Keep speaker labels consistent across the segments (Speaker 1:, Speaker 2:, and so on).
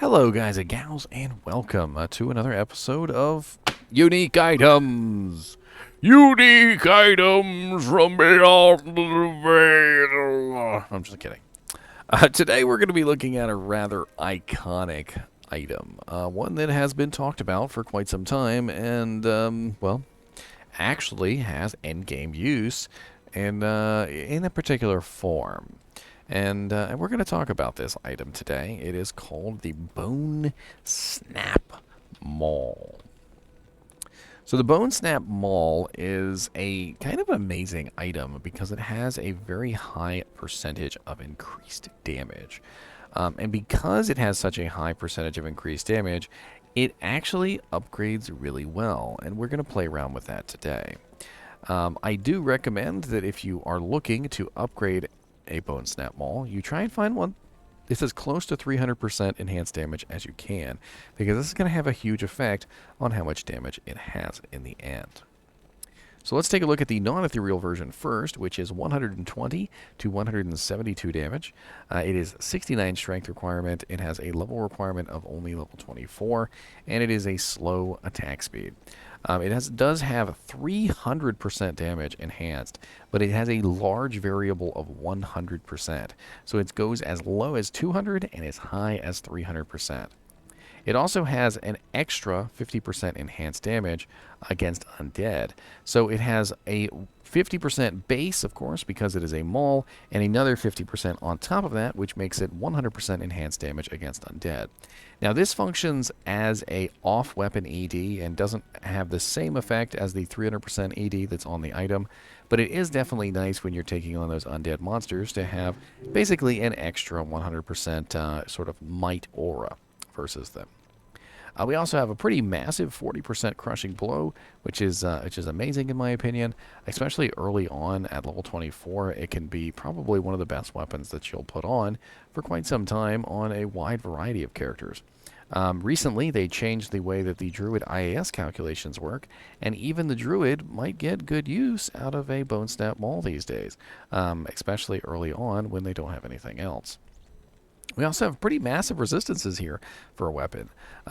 Speaker 1: Hello, guys and gals, and welcome to another episode of Unique Items. Unique items from beyond the veil. I'm just kidding. Today we're going to be looking at a rather iconic item, one that has been talked about for quite some time, and well, actually has endgame use in a particular form. And we're going to talk about this item today. It is called the Bonesnap Maul. So the Bonesnap Maul is a kind of amazing item because it has a very high percentage of increased damage. And because it has such a high percentage of increased damage, it actually upgrades really well. And we're going to play around with that today. I do recommend that if you are looking to upgrade a Bonesnap Maul, you try and find one that's as close to 300% enhanced damage as you can, because this is going to have a huge effect on how much damage it has in the end. So let's take a look at the non-ethereal version first, which is 120 to 172 damage. It is 69 strength requirement. It has a level requirement of only level 24, and it is a slow attack speed. It does have 300% damage enhanced, but it has a large variable of 100%. So it goes as low as 200 and as high as 300%. It also has an extra 50% enhanced damage against undead. So it has a 50% base, of course, because it is a maul, and another 50% on top of that, which makes it 100% enhanced damage against undead. Now, this functions as a off-weapon ED and doesn't have the same effect as the 300% ED that's on the item, but it is definitely nice when you're taking on those undead monsters to have basically an extra 100% sort of might aura versus them. We also have a pretty massive 40% crushing blow, which is amazing in my opinion, especially early on at level 24. It can be probably one of the best weapons that you'll put on for quite some time on a wide variety of characters. Recently, they changed the way that the Druid IAS calculations work, and even the Druid might get good use out of a Bonesnap Maul these days, especially early on when they don't have anything else. We also have pretty massive resistances here for a weapon.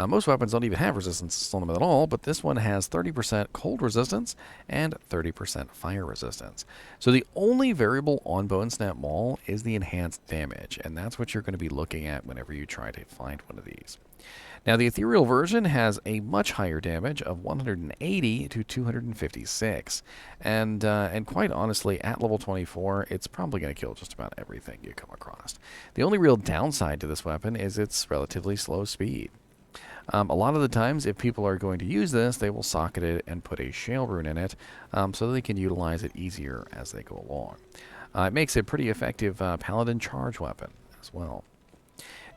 Speaker 1: Most weapons don't even have resistance on them at all, but this one has 30% cold resistance and 30% fire resistance. So the only variable on Bonesnap Maul is the enhanced damage, and that's what you're going to be looking at whenever you try to find one of these. Now, the ethereal version has a much higher damage of 180 to 256, and quite honestly, at level 24, it's probably going to kill just about everything you come across. The only real downside to this weapon is its relatively slow speed. A lot of the times, if people are going to use this, they will socket it and put a shale rune in it so they can utilize it easier as they go along. It makes a pretty effective paladin charge weapon as well.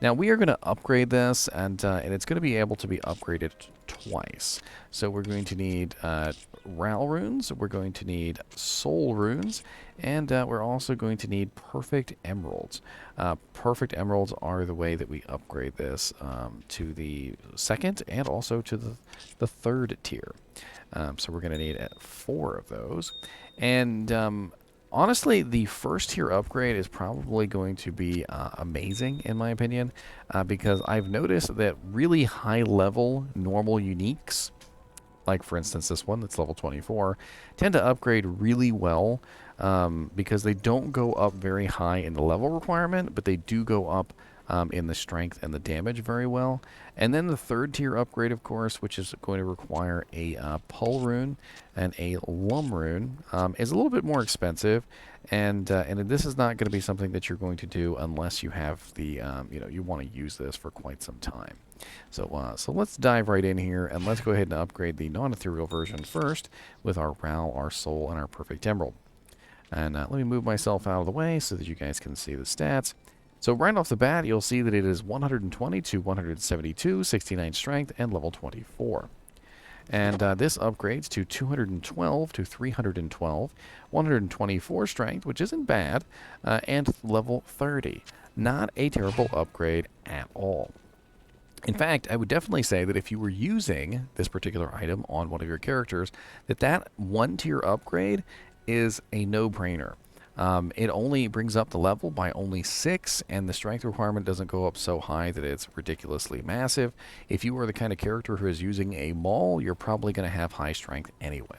Speaker 1: Now, we are going to upgrade this, and it's going to be able to be upgraded twice. So we're going to need Ral runes, we're going to need soul runes, and we're also going to need perfect emeralds. Perfect emeralds are the way that we upgrade this to the second and also to the third tier. So we're going to need 4 of those. And honestly, the first tier upgrade is probably going to be amazing, in my opinion, because I've noticed that really high-level normal uniques, like for instance this one that's level 24, tend to upgrade really well because they don't go up very high in the level requirement, but they do go up in the strength and the damage very well. And then the third tier upgrade, of course, which is going to require a Pull rune and a Lum rune, is a little bit more expensive, and this is not going to be something that you're going to do unless you have the you want to use this for quite some time. So let's dive right in here, and let's go ahead and upgrade the non-ethereal version first with our Ral, our Soul, and our Perfect Emerald. And let me move myself out of the way so that you guys can see the stats. So right off the bat, you'll see that it is 120 to 172, 69 strength, and level 24. And this upgrades to 212 to 312, 124 strength, which isn't bad, and level 30. Not a terrible upgrade at all. In fact, I would definitely say that if you were using this particular item on one of your characters, that one tier upgrade is a no-brainer. It only brings up the level by only 6, and the strength requirement doesn't go up so high that it's ridiculously massive. If you are the kind of character who is using a Maul, you're probably going to have high strength anyway.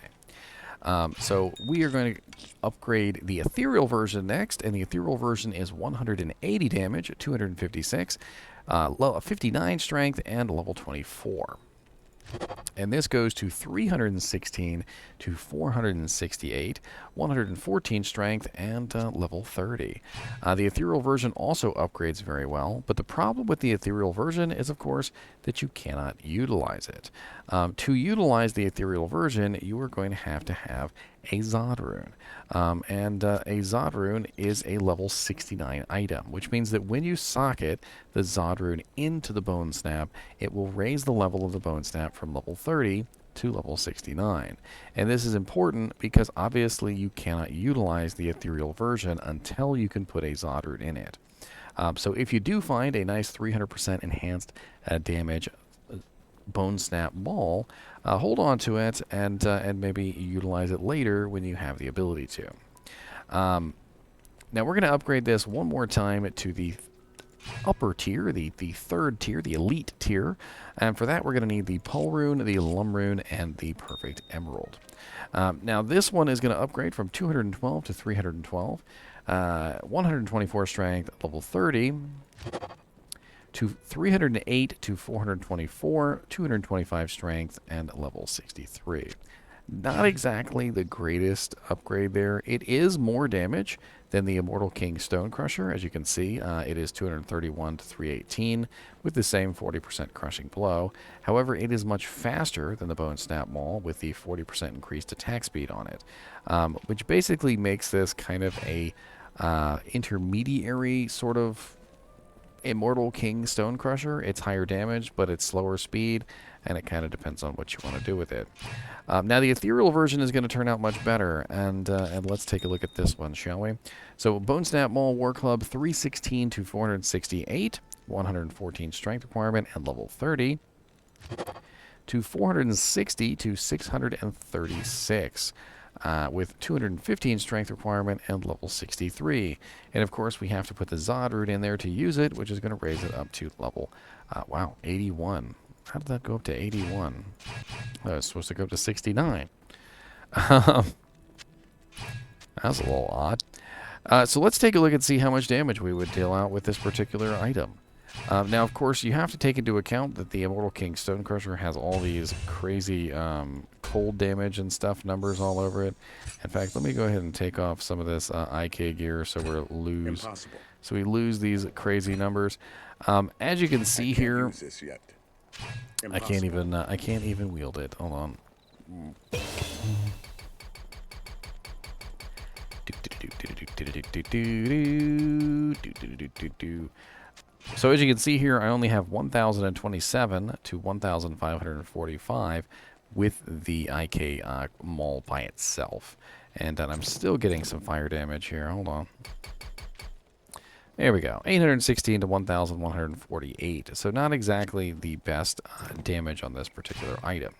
Speaker 1: So we are going to upgrade the Ethereal version next, and the Ethereal version is 180 damage, 256, 59 strength, and level 24. And this goes to 316 to 468, 114 strength, and level 30. The Ethereal version also upgrades very well, but the problem with the Ethereal version is, of course, that you cannot utilize it. To utilize the Ethereal version, you are going to have a Zod rune. And a Zod rune is a level 69 item, which means that when you socket the Zod rune into the Bonesnap, it will raise the level of the Bonesnap from level 30 to level 69. And this is important because obviously you cannot utilize the Ethereal version until you can put a Zod rune in it. So if you do find a nice 300% enhanced damage Bonesnap Maul, hold on to it and maybe utilize it later when you have the ability to. Now we're going to upgrade this one more time to the upper tier, the third tier, the elite tier, and for that we're going to need the Pole Rune, the Lum Rune, and the Perfect Emerald. Now this one is going to upgrade from 212 to 312, 124 strength, level 30, to 308 to 424, 225 strength, and level 63. Not exactly the greatest upgrade there. It is more damage than the Immortal King Stone Crusher. As you can see, it is 231 to 318 with the same 40% crushing blow. However, it is much faster than the Bonesnap Maul with the 40% increased attack speed on it, which basically makes this kind of a intermediary sort of Immortal King Stone Crusher. It's higher damage, but it's slower speed, and it kind of depends on what you want to do with it. Now, the Ethereal version is going to turn out much better, and let's take a look at this one, shall we? So, Bonesnap Maul War Club, 316 to 468, 114 strength requirement, and level 30, to 460 to 636. With 215 strength requirement and level 63. And of course, we have to put the Zod rune in there to use it, which is going to raise it up to level, 81. How did that go up to 81? That was supposed to go up to 69. That was a little odd. So let's take a look and see how much damage we would deal out with this particular item. Now, of course, you have to take into account that the Immortal King Stone Crusher has all these crazy cold damage and stuff numbers all over it. In fact, let me go ahead and take off some of this IK gear so we lose these crazy numbers. As you can see here, I can't even wield it. Hold on. So as you can see here, I only have 1,027 to 1,545 with the IK Maul by itself. And then I'm still getting some fire damage here. Hold on. There we go. 816 to 1,148. So not exactly the best damage on this particular item.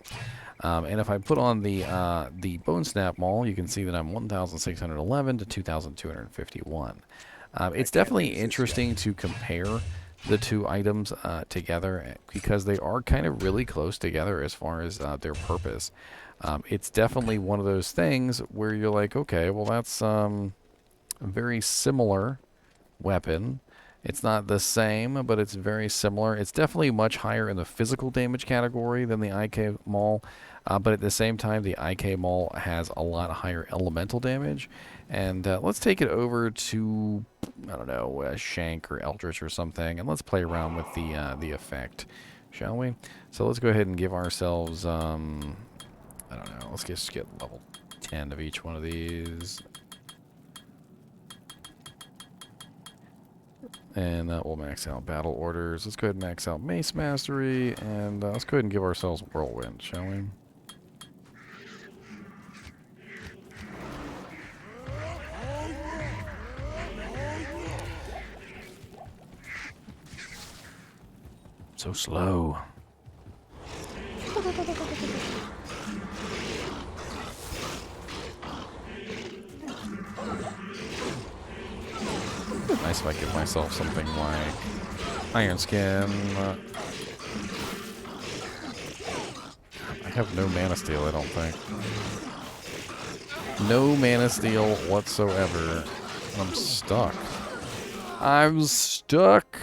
Speaker 1: And if I put on the Bonesnap Maul, you can see that I'm 1,611 to 2,251. It's definitely interesting to compare the two items together because they are kind of really close together as far as their purpose. It's definitely one of those things where you're like, okay, well, that's a very similar weapon. It's not the same, but it's very similar. It's definitely much higher in the physical damage category than the IK Maul, but at the same time, the IK Maul has a lot higher elemental damage. And let's take it over to, I don't know, Shank or Eldritch or something, and let's play around with the effect, shall we? So let's go ahead and give ourselves, I don't know, let's just get level 10 of each one of these. And we'll max out battle orders. Let's go ahead and max out Mace Mastery, and let's go ahead and give ourselves Whirlwind, shall we? So slow. if I give myself something like Iron Skin. I have no Mana Steel, I don't think. No Mana Steel whatsoever. I'm stuck. I'm stuck!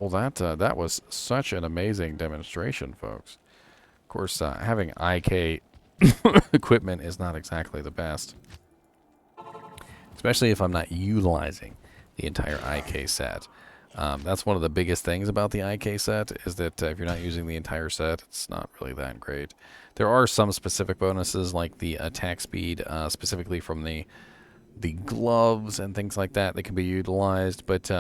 Speaker 1: Well, that was such an amazing demonstration, folks. Of course, having IK equipment is not exactly the best. Especially if I'm not utilizing the entire IK set. That's one of the biggest things about the IK set, is that if you're not using the entire set, it's not really that great. There are some specific bonuses, like the attack speed, specifically from the gloves and things like that can be utilized. But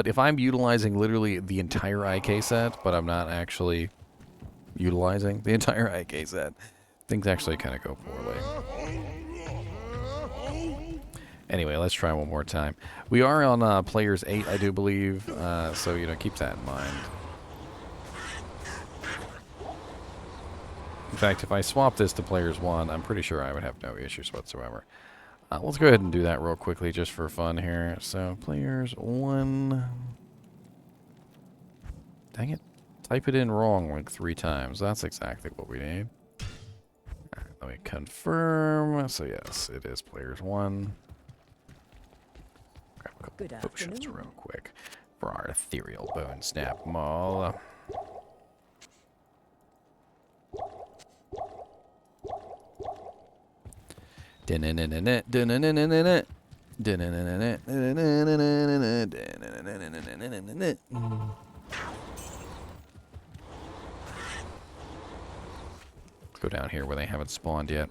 Speaker 1: if I'm utilizing literally the entire IK set, but I'm not actually utilizing the entire IK set, things actually kind of go poorly. Anyway, let's try one more time. We are on players 8, I do believe, so, you know, keep that in mind. In fact, if I swap this to players 1, I'm pretty sure I would have no issues whatsoever. Let's go ahead and do that real quickly just for fun here. So, players 1. Dang it. Type it in wrong like 3 times. That's exactly what we need. Right, let me confirm. So, yes, it is players 1. Grab a couple potions real quick for our Ethereal Bonesnap Maul. Let's go down here where they haven't spawned yet.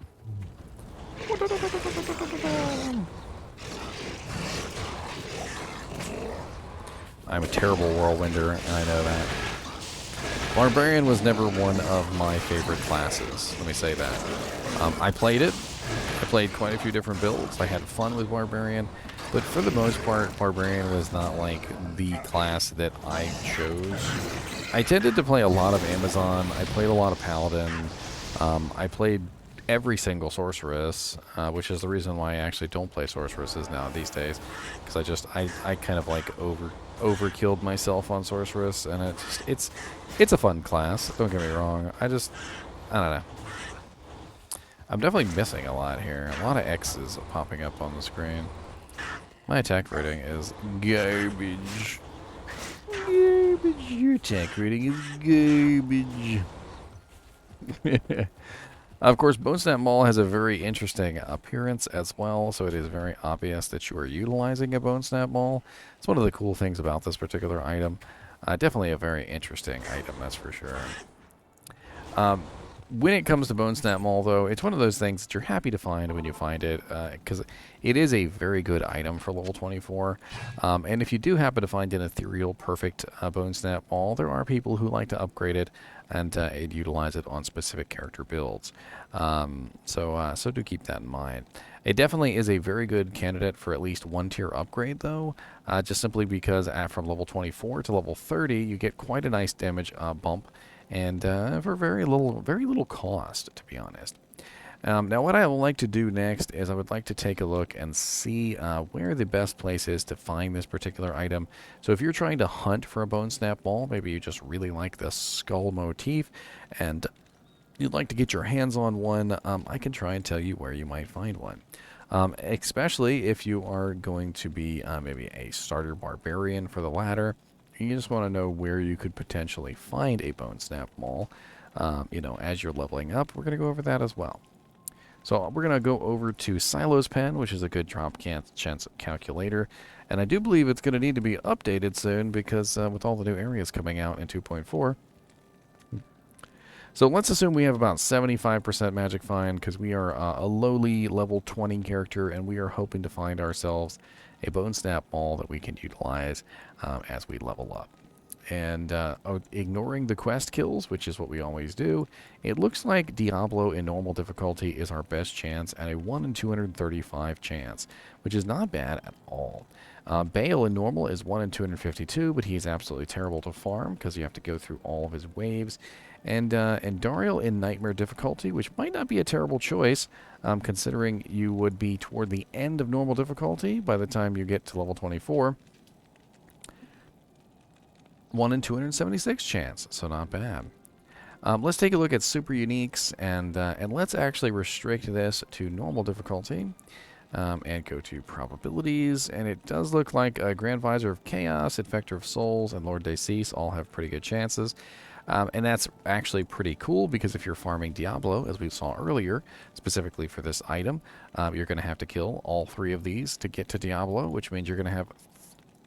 Speaker 1: I'm a terrible whirlwinder, and I know that. Barbarian was never one of my favorite classes, let me say that. I played it. I played quite a few different builds. I had fun with Barbarian, but for the most part, Barbarian was not like the class that I chose. I tended to play a lot of Amazon. I played a lot of Paladin. I played every single Sorceress, which is the reason why I actually don't play Sorceresses now these days, because I kind of like overkilled myself on Sorceress, and it's a fun class. Don't get me wrong. I don't know. I'm definitely missing a lot here. A lot of X's popping up on the screen. My attack rating is garbage. Garbage. Your attack rating is garbage. Of course, Bonesnap Maul has a very interesting appearance as well, so it is very obvious that you are utilizing a Bonesnap Maul. It's one of the cool things about this particular item. Definitely a very interesting item, that's for sure. When it comes to Bonesnap Maul, though, it's one of those things that you're happy to find when you find it, because it is a very good item for level 24. And if you do happen to find an Ethereal Perfect Bonesnap Maul, there are people who like to upgrade it and utilize it on specific character builds. So do keep that in mind. It definitely is a very good candidate for at least 1 tier upgrade, though, just simply because from level 24 to level 30, you get quite a nice damage bump, and for very little cost, to be honest. Now, what I would like to do next is I would like to take a look and see where the best place is to find this particular item. So if you're trying to hunt for a Bonesnap Maul, maybe you just really like the skull motif, and you'd like to get your hands on one, I can try and tell you where you might find one. Especially if you are going to be maybe a starter barbarian for the latter. You just want to know where you could potentially find a Bonesnap Maul, as you're leveling up. We're going to go over that as well. So we're going to go over to Silo's Pen, which is a good drop chance calculator. And I do believe it's going to need to be updated soon because with all the new areas coming out in 2.4. So let's assume we have about 75% Magic Find because we are a lowly level 20 character, and we are hoping to find ourselves a Bonesnap Maul that we can utilize as we level up. And ignoring the quest kills, which is what we always do, it looks like Diablo in normal difficulty is our best chance at a 1 in 235 chance, which is not bad at all. Bale in normal is 1 in 252, but he is absolutely terrible to farm because you have to go through all of his waves. And Dariel in Nightmare difficulty, which might not be a terrible choice, considering you would be toward the end of normal difficulty by the time you get to level 24. 1 in 276 chance, so not bad. Let's take a look at super uniques, and let's actually restrict this to normal difficulty, and go to probabilities. And it does look like Grand Visor of Chaos, Infector of Souls, and Lord Decease all have pretty good chances. And that's actually pretty cool, because if you're farming Diablo, as we saw earlier, specifically for this item, you're going to have to kill all 3 of these to get to Diablo, which means you're going to have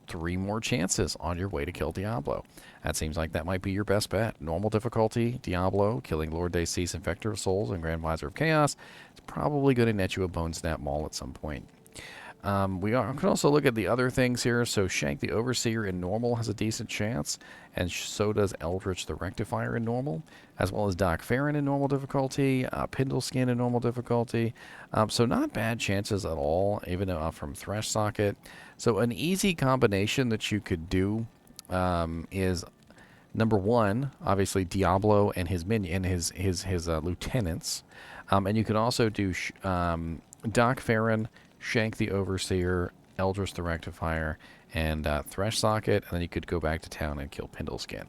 Speaker 1: 3 more chances on your way to kill Diablo. That seems like that might be your best bet. Normal difficulty, Diablo, killing Lord Decease, Infector of Souls, and Grand Visor of Chaos. It's probably going to net you a Bonesnap Maul at some point. We can also look at the other things here. So Shank the Overseer in normal has a decent chance, and so does Eldritch the Rectifier in normal, as well as Doc Farron in normal difficulty, Pindleskin in normal difficulty. So not bad chances at all, even from Thresh Socket. So an easy combination that you could do is number 1, obviously Diablo and his minion, his lieutenants, and you could also do Doc Farron, Shank the Overseer, Eldritch the Rectifier, and Thresh Socket, and then you could go back to town and kill Pindleskin.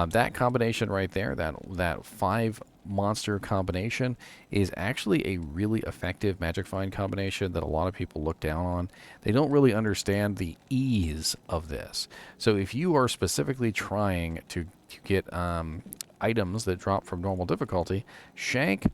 Speaker 1: That combination right there, that 5 monster combination, is actually a really effective Magic Find combination that a lot of people look down on. They don't really understand the ease of this. So if you are specifically trying to get items that drop from normal difficulty, Shank,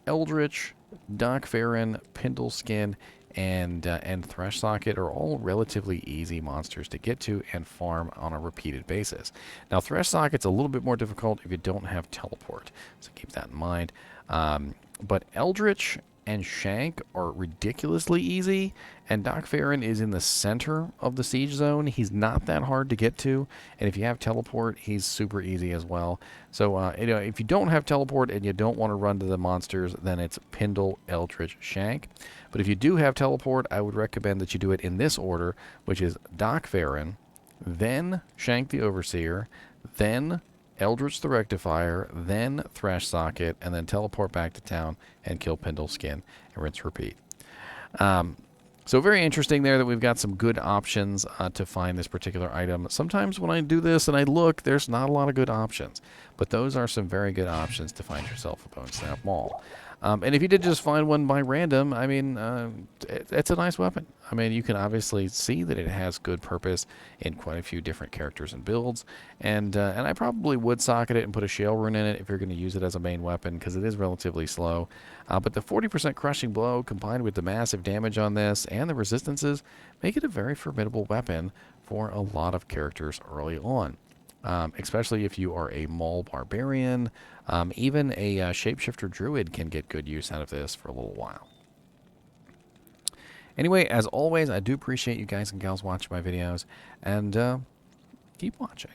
Speaker 1: Eldritch, Doc Farron, Pindleskin, and Thresh Socket are all relatively easy monsters to get to and farm on a repeated basis. Now, Thresh Socket's a little bit more difficult if you don't have teleport, so keep that in mind. But Eldritch and Shank are ridiculously easy, and Doc Farron is in the center of the siege zone. He's not that hard to get to, and if you have teleport, he's super easy as well. So if you don't have teleport and you don't want to run to the monsters, then it's Pindle, Eldritch, Shank. But if you do have teleport, I would recommend that you do it in this order, which is Doc Farron, then Shank the Overseer, then Eldritch the Rectifier, then Thresh Socket, and then teleport back to town and kill Pindleskin, and rinse repeat. So very interesting there that we've got some good options to find this particular item. Sometimes when I do this and I look, there's not a lot of good options, but those are some very good options to find yourself a Bonesnap Maul. And if you did just find one by random, I mean, it's a nice weapon. I mean, you can obviously see that it has good purpose in quite a few different characters and builds. And I probably would socket it and put a Shale Rune in it if you're going to use it as a main weapon, because it is relatively slow. But the 40% crushing blow combined with the massive damage on this and the resistances make it a very formidable weapon for a lot of characters early on. Especially if you are a Maul Barbarian. Even a Shapeshifter Druid can get good use out of this for a little while. Anyway, as always, I do appreciate you guys and gals watching my videos, and keep watching.